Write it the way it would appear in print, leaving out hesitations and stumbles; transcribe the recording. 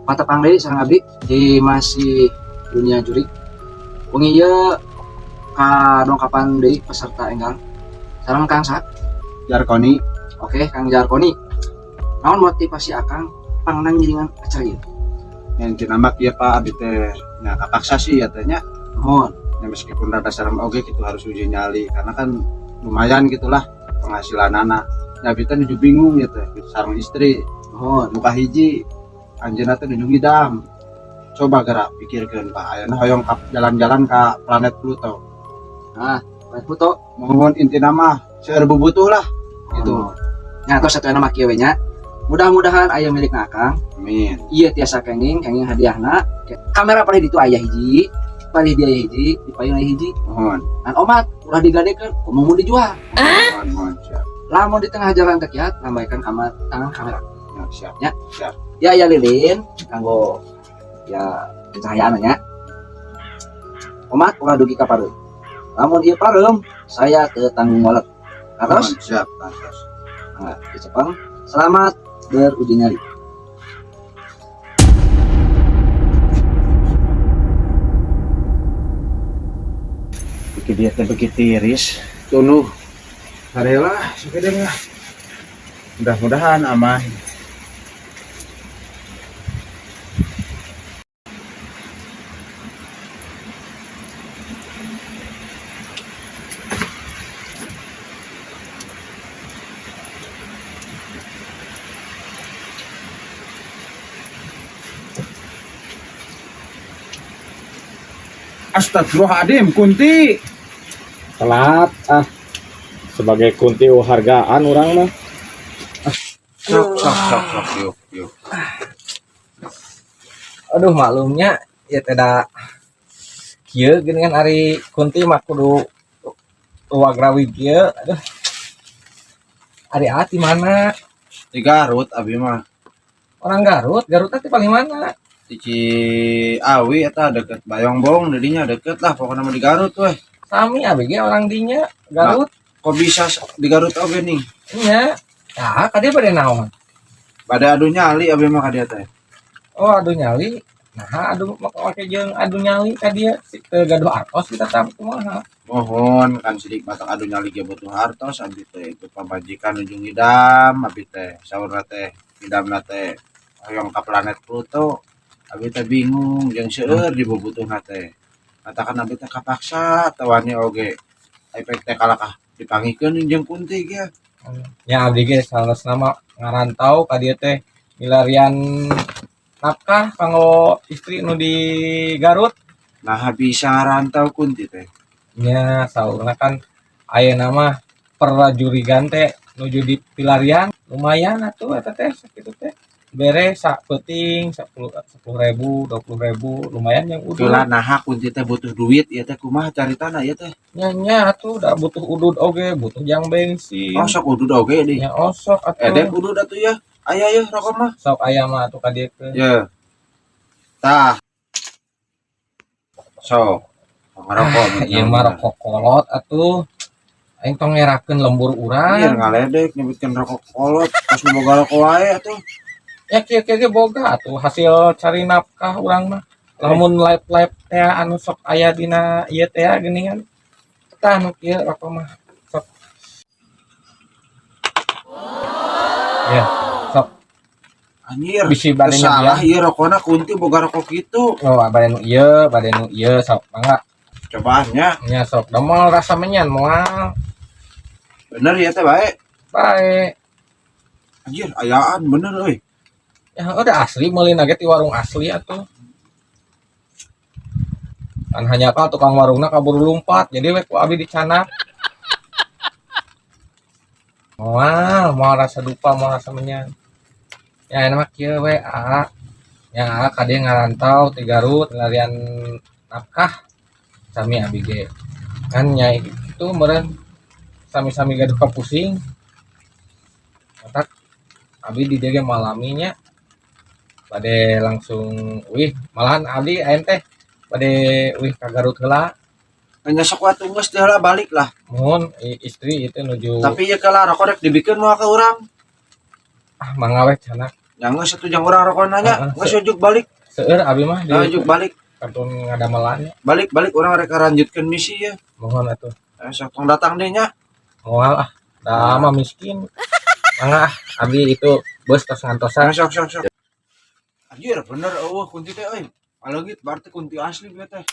patepang deui sareng abdi di masih dunia juri. Wengi ieu kadongkapan deui peserta enggal. Sareng Kang Sa. Jarkoni. Oke, Kang Jarkoni. Naon motivasi Akang pangnang ngiringan acara ieu? Yang dinamak ya Pak abdi teh nya kapaksa sih ya teh nya. Mohon. Ya meskipun rada serem oge gitu harus uji nyali karena kan lumayan gitulah penghasilan anak. Ya abdi teh nuju bingung ya teh sareng istri. Mohon. Muka hiji anjeunna teh nuju ngidam. Coba gerak pikirkeun Pak ayeuna hoyong jalan-jalan ka planet Pluto. Nah, Pak Puto Mohon intina mah seueur bubutuh lah gitu. Nya tos satuena mah kieu we nya. Mudah-mudahan aya milik Akang. Amin. Iya tiasa kenging hadiahna. Kamera paling ditu aya hiji, paling dia hiji, dipayun aya hiji. Mohon. Dan omat ulah digadekeun, kumaha mau dijual. Mohon siap. Lamun di tengah jalan teh kiat lambaikan tangan kamera. Ya, siap. Ya. Siap. Ya ya lilin kanggo ya pencahayaan nya. Omat ulah dugi ka pareuh. Lamun ieu pareuh saya teu tanggung jawab. Katos? Mohon, siap. Katos. Nah, di Jepang. Selamat beruji nyali. Bikin dia teh begitu tiris, tunuh. Harelah, sakeudeung lah. Mudah-mudahan aman. Astagfirullahaladzim, Kunti. Telat sebagai kunti hargaan orang mah. Sok, yuk. Aduh maklumnya ya tidak kieu gini kan ari kunti mah kudu wagrawi kieu. Aduh ari ati mana Di Garut abi mah. orang Garut teh paling mana Di Ciawi eta deket Bayongbong, jadinya deket lah pokoknya mah di Garut weh. sami abg orang dinya Garut Kok bisa di Garut oge nih? nya ya kadieu pada naon Pada adu nyali abi mah ka dia teh. oh aduh nyali nah aduh make jeung aduh nyali kadieu gaduh artos kita tah kumaha Mohon kan sidik batak adu nyali ge butuh hartos abi teh itu pamajikan ujung idam abi teh saurna teh idamna teh hoyong ka planet Pluto abi teh bingung jeung seueur dibubutuhna teh katakan abi teh kapaksa tawani oge efek teh kalakah dipangikeun jeung Kunti ge ya abdi ge salesna mah ngarantau ka dieu teh milarian nafkah kanggo istri nu di Garut nah bisa ngarantau Kunti teh nya saurna kan ayeuna mah perajurigan teh nuju di pilarian lumayan atuh eta teh sakitu teh bere sak peuting 10.000 20.000 lumayan yang udud Heula naha Kunti teh butuh duit ieu teh kumaha caritana ieu teh nya atuh da butuh udud oge butuh jang bensin oh sok udud oge di nya osok edek atuh udud atuh ya aya ya rokok mah sok aya mah atuh ka dieu teh ya tah sok ngerokok ieu mah rokok kolot atuh aing tong ngerakeun lembur Anjir urang ngaledek nyebutkeun rokok kolot pas nu boga rokok wae atuh ya kieu boga atuh hasil cari nafkah urang mah lamun live teh anu sok aya dina ieu teh geuningan tah nu kieu rokok mah sok ya sok anjir bisi bade salah nyobian ieu rokona Kunti boga rokok kitu oh bade nu ieu sok mangga cobaannya nya sok damel rasa menyan moal bener ya teh bae bae anjir ayaan bener euy ya udah asli meuli na ge ti warung asli atuh kan hanya ka tukang warungna kaburu lumpat jadi we ku abi dicanak moal rasa dupa moal rasa menyan ya enak kieu we ya ka dieu ngarantau ti Garut ngalian nafkah sami abi ge kan nya itu meureun sami-sami gaduh kapusing otak abi di dieu ge malaminya bade langsung wih malahan abi aing teh bade wih ka Garut heula hanya sok watu geus teh heula balik lah mun istri itu nuju tapi ieu kala rokok rek dibikeun moal ka urang mangga we cenah Jangan satu jang orang rokok nanya, Heeh, nggak sejuk balik, seueur abi mah di sejuk balik, kartun ngadamelan balik orang reka lanjutkan misi ya. mohon atuh Sok tong datang deh nya. moal ah dah mah miskin mangga abi itu bos tos ngantosan Sok. Anjir bener kunti teh euy. Aleugeut berarti kunti asli bieu teh.